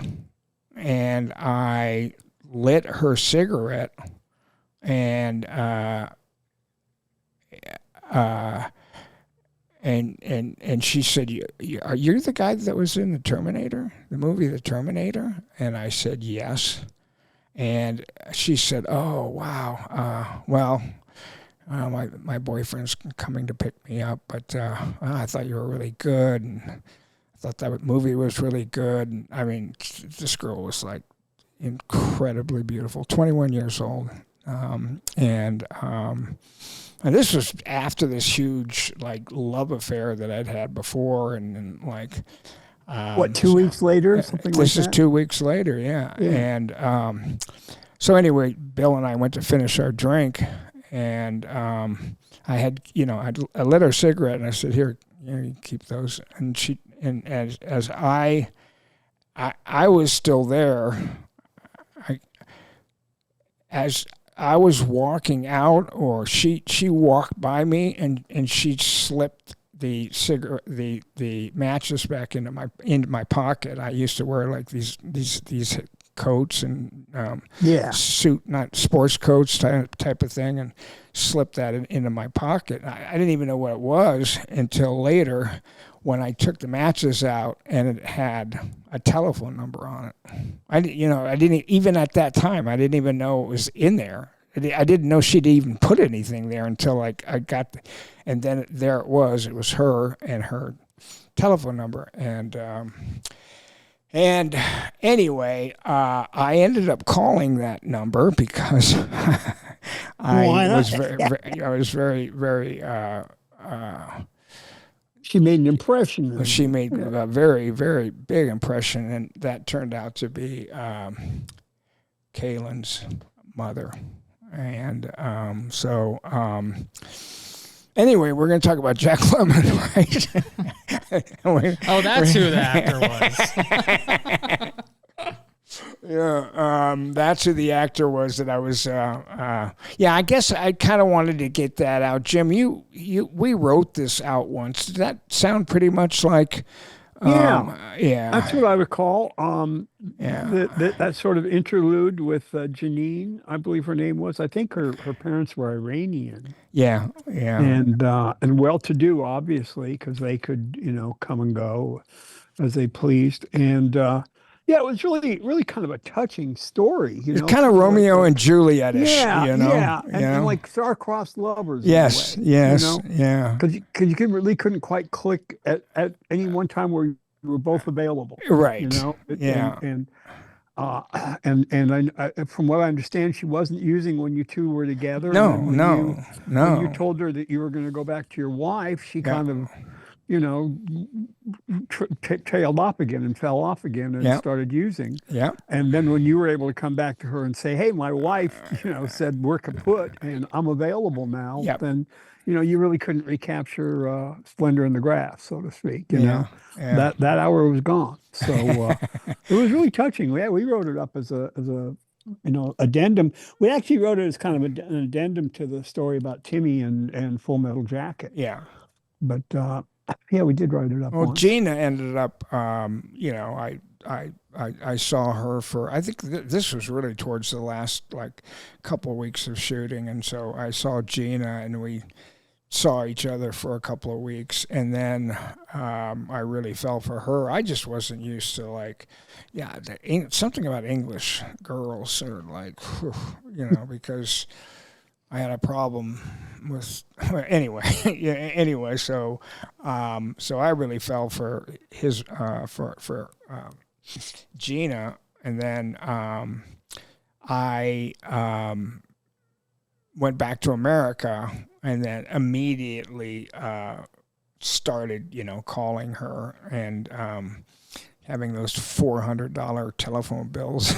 and I lit her cigarette, and she said, "You're the guy that was in the Terminator, the movie The Terminator?" And I said, "Yes." And she said, "Oh, wow. My boyfriend's coming to pick me up, but I thought you were really good, and I thought that movie was really good." And, I mean, this girl was like incredibly beautiful, 21 years old, and this was after this huge like love affair that I'd had before, and like. What, 2 weeks later, something like that? This is 2 weeks later, yeah. And so anyway, Bill and I went to finish our drink, and I had, you know, I lit her cigarette, and I said, "Here, you keep those." And as I was still there, as I was walking out, or she walked by me, and she slipped the cigarette, the matches back into my pocket. I used to wear like these coats and suit, not sports coats type of thing, and slipped that into my pocket. I didn't even know what it was until later when I took the matches out and it had a telephone number on it. I didn't even at that time. I didn't even know it was in there. I didn't know she'd even put anything there until I got, and then there it was. It was her and her telephone number, and anyway, I ended up calling that number because I was very. She made an impression. She made a very, very big impression, and that turned out to be Kaylin's mother. And anyway, we're going to talk about Jack Lemmon, right? That's who the actor was. Yeah, that's who the actor was that I was. I guess I kind of wanted to get that out. Jim, we wrote this out once. Did that sound pretty much like? Yeah, that's what I recall. That sort of interlude with Janine, I believe her name was. I think her parents were Iranian. Yeah. And well-to-do, obviously, because they could, come and go as they pleased. And it was really kind of a touching story. It's kind of Romeo and Juliet-ish. And like star-crossed lovers. Yes. Yeah. Because you really couldn't quite click at any one time where you were both available. Right. And I, from what I understand, she wasn't using when you two were together. No. When you told her that you were going to go back to your wife, she kind of, tailed off again and fell off again and started using. Yeah. And then when you were able to come back to her and say, "Hey, my wife, said we're kaput and I'm available now," then, you really couldn't recapture Splendor in the Grass, so to speak. That hour was gone. So it was really touching. We wrote it up as a addendum. We actually wrote it as kind of an addendum to the story about Timmy and Full Metal Jacket. Yeah. But we did write it up. Well, once. Gina ended up, I saw her for, I think this was really towards the last couple of weeks of shooting, and so I saw Gina, and we saw each other for a couple of weeks, and then I really fell for her. I just wasn't used to, like, something about English girls are like, because I had a problem with anyway. Anyway, so I really fell for his for Gina, and then I went back to America, and then immediately started, calling her and having those $400 telephone bills.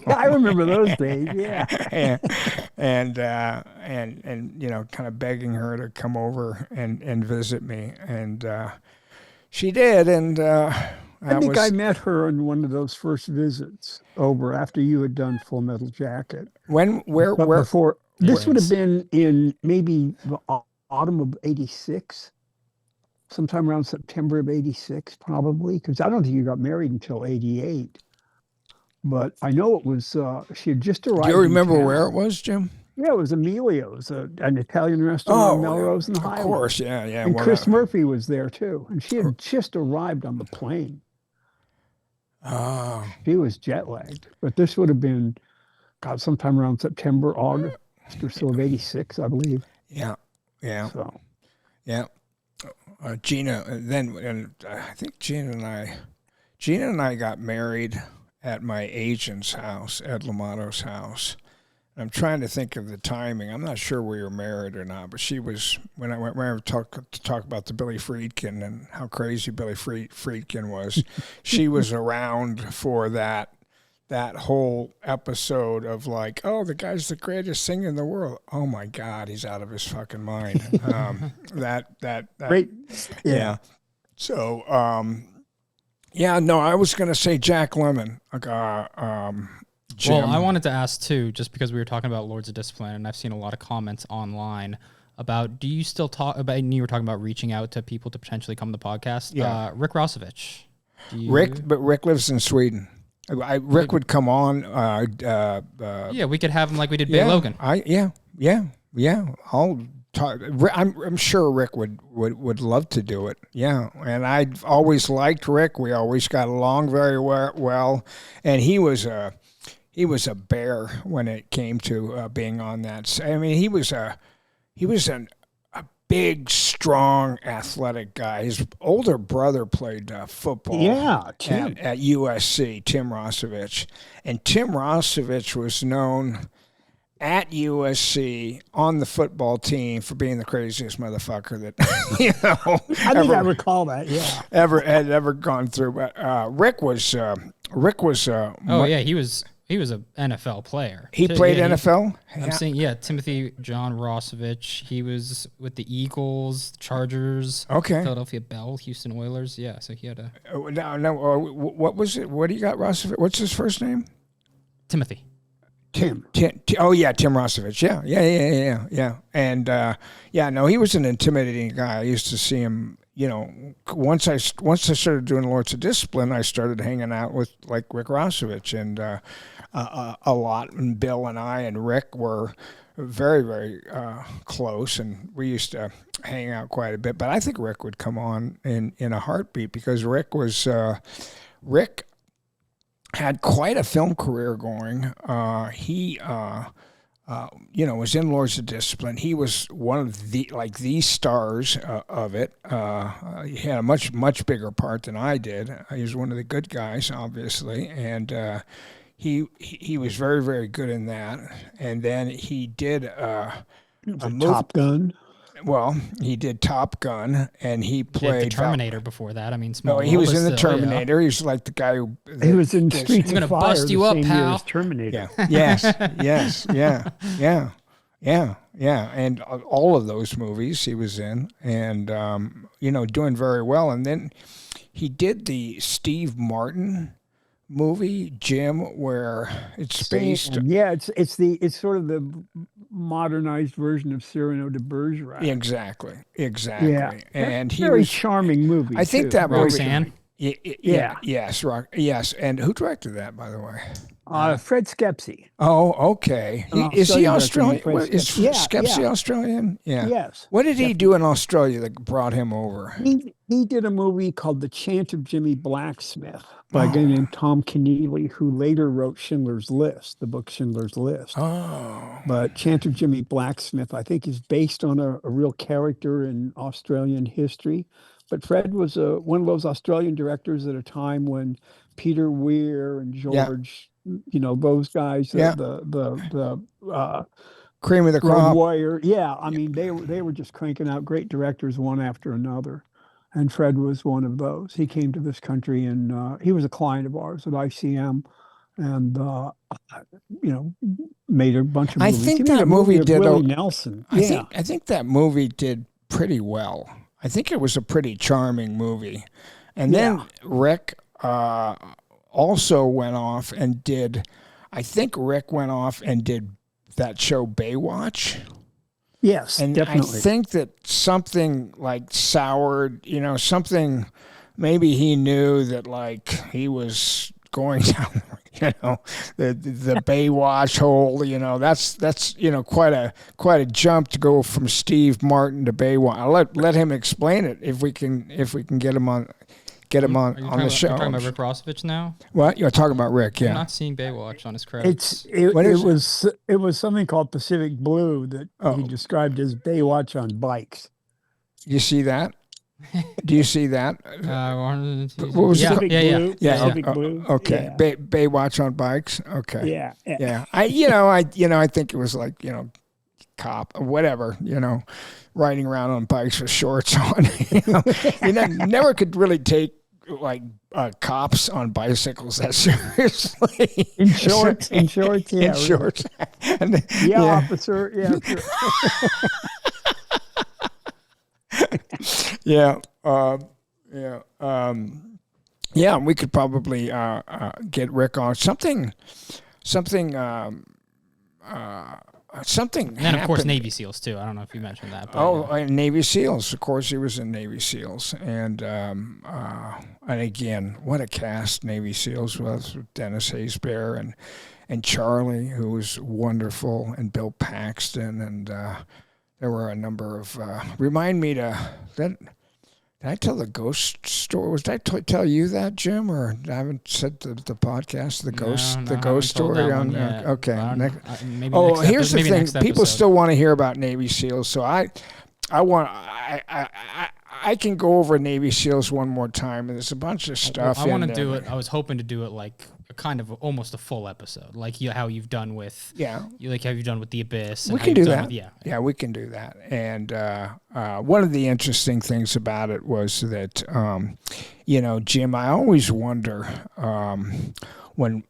I remember those days. Yeah. and kind of begging her to come over and visit me, and she did, and I think I met her on one of those first visits over after you had done Full Metal Jacket. Where before this would have been in maybe the autumn of '86, sometime around September of '86, probably, because I don't think you got married until '88. But I know it was she had just arrived. Do you remember where it was, Jim? Yeah, it was Emilio's, an Italian restaurant in Melrose and Highland. Of course, yeah. And Chris Murphy was there too, and she had just arrived on the plane. Oh. She was jet lagged, but this would have been, sometime around September, August or so of '86, I believe. Yeah. So. Yeah. Gina, and I think Gina and I got married at my agent's house, Ed Lamato's house. I'm trying to think of the timing. I'm not sure we were married or not, but she was, when I talk about the Billy Friedkin and how crazy Billy Friedkin was, she was around for that whole episode of like, oh, the guy's the greatest singer in the world. Oh my God, he's out of his fucking mind. That Great. Yeah. So, I was going to say Jack Lemmon. Jim. Well, I wanted to ask too, just because we were talking about Lords of Discipline, and I've seen a lot of comments online about, do you still talk about, and you were talking about reaching out to people to potentially come to the podcast. Yeah. Rick Rossovich. But Rick lives in Sweden. Rick would come on. Yeah, we could have him like we did Big Logan. Yeah. I'll talk. I'm sure Rick would love to do it. Yeah, and I've always liked Rick. We always got along very well, and he was a bear when it came to being on that. I mean, he was a big, strong, athletic guy. His older brother played football. Yeah, Tim. At USC, Tim Rossovich. And Tim Rossovich was known at USC on the football team for being the craziest motherfucker that, I recall that, yeah. Had ever gone through. But Rick was he was an NFL player. He played NFL? I'm saying, Timothy John Rossovich. He was with the Eagles, Chargers, Philadelphia Bell, Houston Oilers. Yeah, so he had a... what was it? What do you got, Rossovich? What's his first name? Tim. Tim Rossovich. Yeah. And, he was an intimidating guy. I used to see him, once I started doing Lords of Discipline, I started hanging out with, like, Rick Rossovich and a lot. And Bill and I and Rick were very, very close, and we used to hang out quite a bit. But I think Rick would come on in a heartbeat, because Rick had quite a film career going. He was in Lords of Discipline. He was one of the stars of it. He had a much bigger part than I did. He was one of the good guys, obviously, and he was very, very good in that. And then he did a movie, Top Gun. Well, he did Top Gun, and he played the Terminator before that. I mean, he was in the Terminator. He was like the guy who... He was in Streets of Fire. I'm going to bust you up, pal. Terminator. Yeah. Yes. And all of those movies he was in, and, doing very well. And then he did the Steve Martin movie, Jim, where it's based... Yeah, it's sort of the modernized version of Cyrano de Bergerac. Exactly. Yeah, and he very was charming movie. I think too. that movie. Roxanne. Yes. And who directed that, by the way? Fred Skepsy. Oh, okay. Is he Australian? Fred Is Skepsy. Yeah, Skepsy yeah. Australian? Yeah. Yes. What did he do in Australia that brought him over? He did a movie called The Chant of Jimmy Blacksmith by a guy Oh. named Tom Keneally, who later wrote Schindler's List, the book Schindler's List. Oh. But Chant of Jimmy Blacksmith, I think, is based on a real character in Australian history. But Fred was one of those Australian directors at a time when Peter Weir and George, those guys, the Cream of the Road crop. Warrior. Yeah, I mean, they were just cranking out great directors one after another. And Fred was one of those. He came to this country and he was a client of ours at ICM and, made a bunch of I movies. think He made that a movie of did Willie Nelson. I think that movie did pretty well. I think it was a pretty charming movie. And then Rick also went off and did that show Baywatch. Yes, And definitely. I think that something like soured, something, maybe he knew that like he was going down, the Baywatch hole, that's quite a jump to go from Steve Martin to Baywatch. I'll let him explain it if we can get him on the show. You're talking about Rick Rossovich now? What? You're talking about Rick, yeah. I'm not seeing Baywatch on his credits. It was something called Pacific Blue that he described as Baywatch on bikes. You see that? Do you see that? What was it? Pacific Blue. Yeah. Pacific Blue. Okay. Yeah. Baywatch on bikes. Okay. Yeah. I think it was like, cop or whatever, riding around on bikes with shorts on. You never could really take like cops on bicycles that seriously. In shorts. Yeah. In shorts. And, Officer. Yeah. Sure. We could probably get Rick on something. And then, of course, Navy SEALs, too. I don't know if you mentioned that. But, and Navy SEALs. Of course, he was in Navy SEAls. And again, what a cast Navy SEAls was with Dennis Haysbert and Charlie, who was wonderful, and Bill Paxton. And there were a number of... remind me did I tell the ghost story? Did I tell you that, Jim, or I haven't said the podcast, the ghost story on? Okay. Here's the thing: people still want to hear about Navy SEAls, so I can go over Navy SEAls one more time, and there's a bunch of stuff. I want to do it. I was hoping to do it like a kind of almost a full episode, like how you've done with how you've done with The Abyss. We can do that. Yeah, we can do that. And one of the interesting things about it was that, Jim, I always wonder when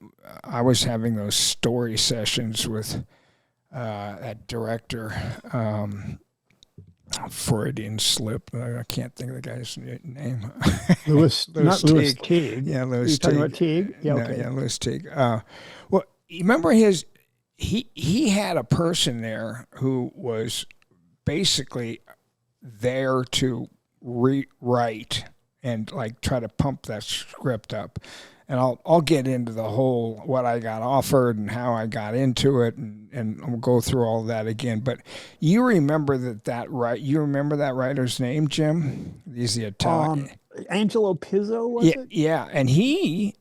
I was having those story sessions with that director. Freudian slip. I can't think of the guy's name. Louis Teague. Yeah, Louis Teague. Talking about Teague? Yeah, okay. Yeah, Louis Teague. Well, you remember he had a person there who was basically there to rewrite and like try to pump that script up. And I'll get into the whole what I got offered and how I got into it, and we'll go through all that again. But you remember you remember that writer's name, Jim? He's the Italian. Angelo Pizzo, was it? Yeah, and he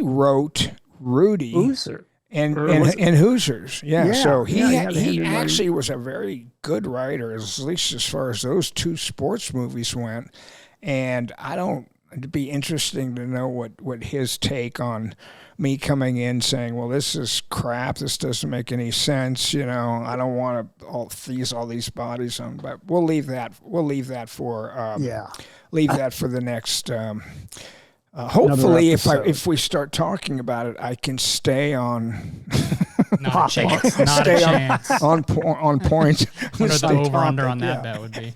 wrote Rudy Hoosier. and Hoosiers. Yeah, so he actually was a very good writer, at least as far as those two sports movies went. And it'd be interesting to know what his take on me coming in saying, well, this is crap. This doesn't make any sense. I don't want all these bodies on, but we'll leave that for the next. Hopefully, if we start talking about it, I can stay on. Not a chance. Not a chance. On point. What the over-under on that bet would be?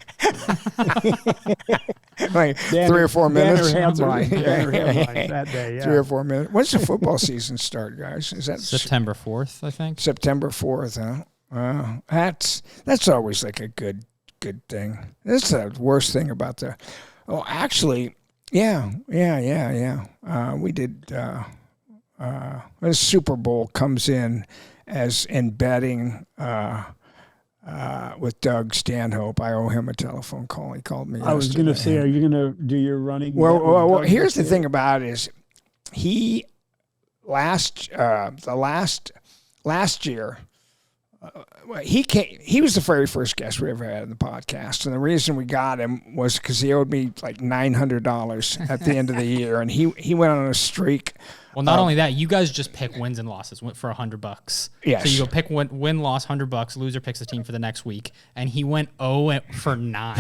Like 3 or 4 minutes. Headline that day. Yeah. 3 or 4 minutes. When's the football season start, guys? Is that September 4th? I think. September 4th, huh? That's always like a good thing. That's the worst thing about the. Oh, actually, yeah. We did. the Super Bowl comes in as in betting with Doug Stanhope. I owe him a telephone call. He called me. I was going to say, are you going to do your running? Well, here's the thing about it is he last year. He was the very first guest we ever had in the podcast, and the reason we got him was because he owed me like $900 at the end of the year, and he went on a streak. Well, not only that, you guys just pick wins and losses for $100. Yes. So you go pick win loss $100. Loser picks a team for the next week, and he went 0 for 9.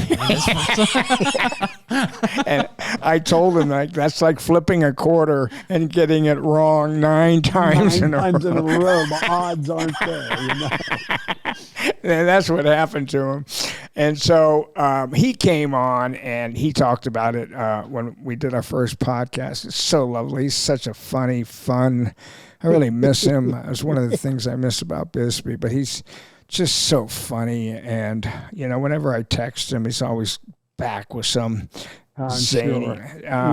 And I told him like that's like flipping a quarter and getting it wrong 9 times in a row. The odds aren't there. You know? And that's what happened to him. And so he came on and he talked about it when we did our first podcast. It's so lovely. He's such a funny, fun. I really miss him. It's one of the things I miss about Bisbee, but he's just so funny. And, you know, whenever I text him, he's always back with some zany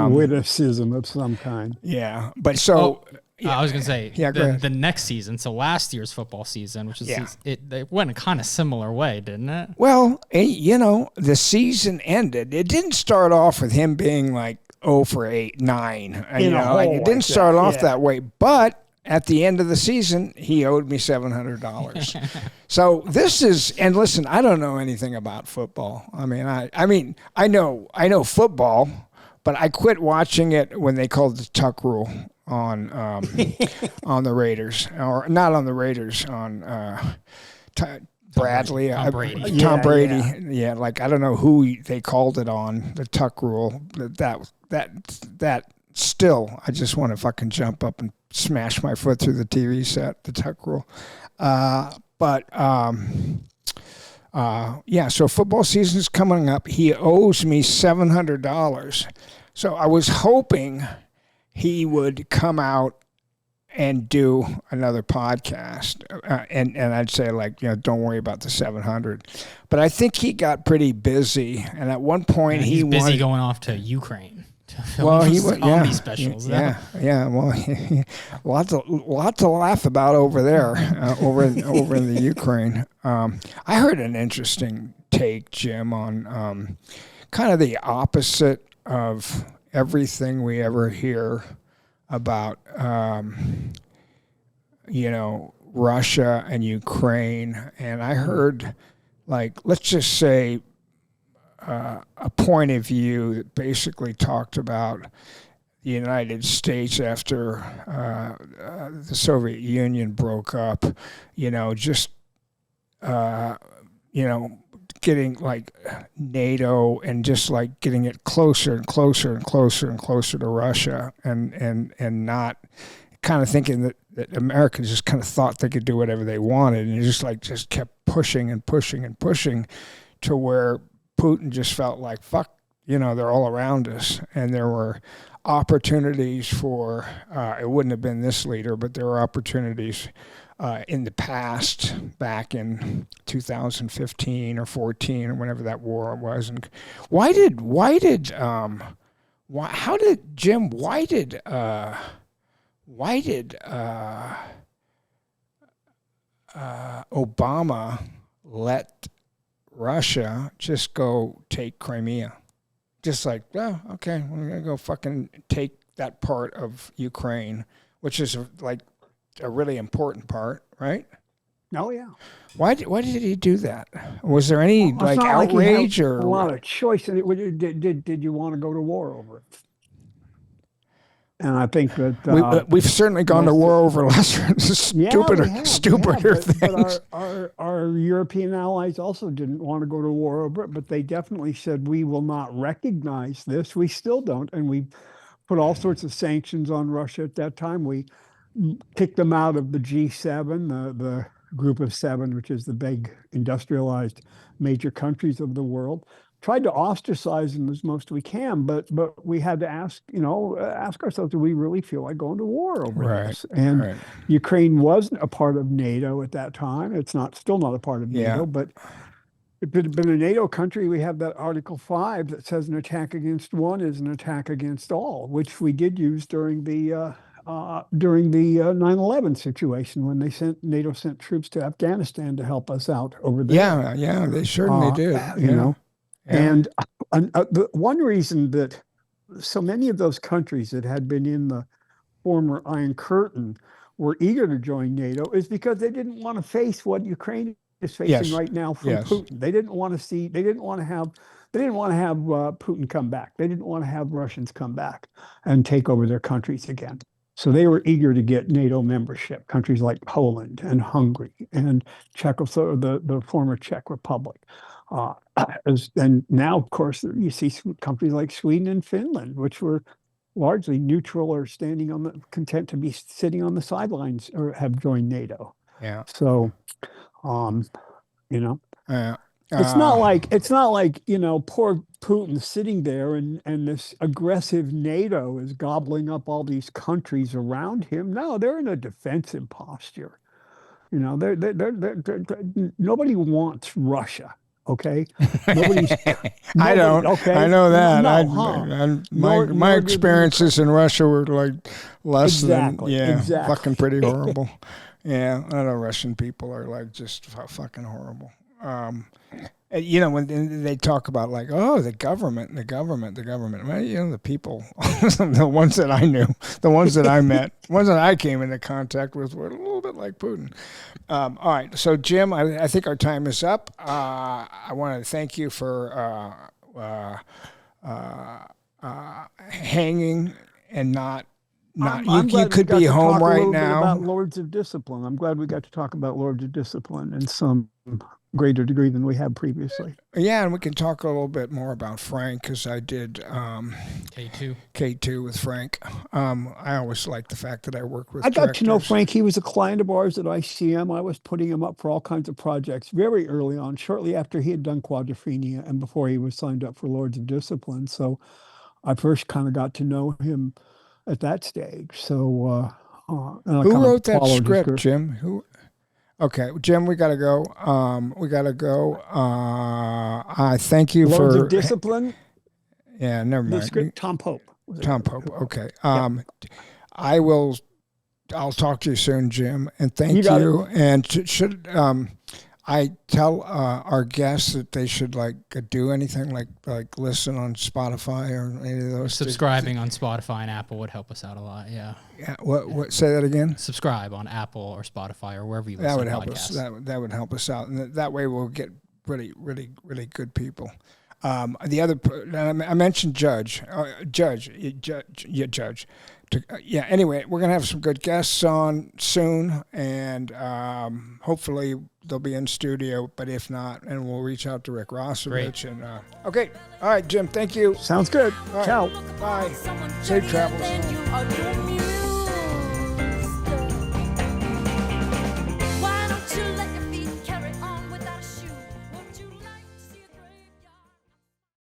witticism of some kind. Yeah. But so... Yeah. I was going to say, yeah, the next season, so last year's football season, which is it went a kind of similar way, didn't it? Well, you know, the season ended. It didn't start off with him being like 0 for 8, 9. You know, like it didn't start off that way. But at the end of the season, he owed me $700. So this is, and listen, I don't know anything about football. I mean, I know football, but I quit watching it when they called the tuck rule on the Raiders, or not on the Raiders, on Bradley, Tom Brady. Yeah, like I don't know who they called it on the tuck rule. That still, I just want to fucking jump up and smash my foot through the TV set. The tuck rule, So football season's coming up. He owes me $700. So I was hoping he would come out and do another podcast, and I'd say like, you know, don't worry about the 700. But I think he got pretty busy, and at one point he's busy going off to Ukraine. Well, he was comedy specials. Yeah. Well, lot to laugh about over there, over in the Ukraine. I heard an interesting take, Jim, on kind of the opposite of everything we ever hear about, you know, Russia and Ukraine. And I heard, like, let's just say, a point of view that basically talked about the United States after the Soviet Union broke up, you know, just, you know, getting like NATO and just like getting it closer and closer and closer and closer to Russia, and not kind of thinking that Americans just kind of thought they could do whatever they wanted, and just kept pushing and pushing and pushing to where Putin just felt like, fuck, you know, they're all around us. And there were opportunities for, it wouldn't have been this leader, but there were opportunities in the past, back in 2015 or 14 or whenever that war was. And why did Obama let Russia just go take Crimea? Just like, oh, okay, we're going to go fucking take that part of Ukraine, which is like a really important part, right? Oh, yeah. Why did he do that? Was there any outrage or a lot of choice? Did you want to go to war over it? And I think that we've certainly gone to war over lesser, stupider things. But our European allies also didn't want to go to war over it, but they definitely said, we will not recognize this. We still don't. And we put all sorts of sanctions on Russia at that time. We kicked them out of the G7, the group of 7, which is the big industrialized major countries of the world. Tried to ostracize them as most we can, but we had to ask ourselves, do we really feel like going to war over this? And Ukraine wasn't a part of NATO at that time. It's still not a part of NATO, but if it had been a NATO country, we have that Article 5 that says an attack against one is an attack against all, which we did use during the during the 9/11 situation when NATO sent troops to Afghanistan to help us out over there. Yeah, they certainly did. You know, Yeah. and the one reason that so many of those countries that had been in the former Iron Curtain were eager to join NATO is because they didn't want to face what Ukraine is facing Yes. right now from Yes. Putin. They didn't want to have Putin come back. They didn't want to have Russians come back and take over their countries again. So they were eager to get NATO membership. Countries like Poland and Hungary and Czechoslovakia, the former Czech Republic. And now, of course, you see countries like Sweden and Finland, which were largely neutral or content to be sitting on the sidelines, or have joined NATO. Yeah. So, you know, it's not like poor Putin sitting there and this aggressive NATO is gobbling up all these countries around him. No, they're in a defensive posture. You know, nobody wants Russia. Okay, I don't. Okay, I know that. No, my experiences in Russia were like less Exactly. fucking pretty horrible. Yeah, I know Russian people are like just fucking horrible. You know, when they talk about like, oh, the government. Well, you know, the people, the ones that I knew, the ones that I met, ones that I came into contact with were a little bit like Putin. All right, so Jim, I think our time is up. I want to thank you for hanging and not. You could be home right now. About Lords of Discipline. I'm glad we got to talk about Lords of Discipline in some greater degree than we have previously. Yeah, and we can talk a little bit more about Frank, because I did K2 with Frank. I always liked the fact that I work with I got to know directors. Frank. He was a client of ours at ICM. I was putting him up for all kinds of projects very early on, shortly after he had done Quadrophenia and before he was signed up for Lords of Discipline. So I first kind of got to know him at that stage. So who wrote that script, Jim? Who? Okay, Jim, we gotta go. I thank you Lords for of Discipline. Yeah, never mind. The script, Tom Pope. Tom Pope. Okay. Yeah. I'll talk to you soon, Jim, and thank you. And should I tell our guests that they should do anything like listen on Spotify or any of those? Subscribing on Spotify and Apple would help us out a lot. Yeah. Yeah. What? Say that again. Subscribe on Apple or Spotify or wherever you listen. That would to help podcasts. us. That would help us out, and that way we'll get really, really, really good people. The other, I mentioned Judge. Anyway, we're gonna have some good guests on soon, and hopefully they'll be in studio. But if not, and we'll reach out to Rick Rossovich. And okay, all right, Jim. Thank you. Sounds good. All right. Ciao. Bye. Safe travels.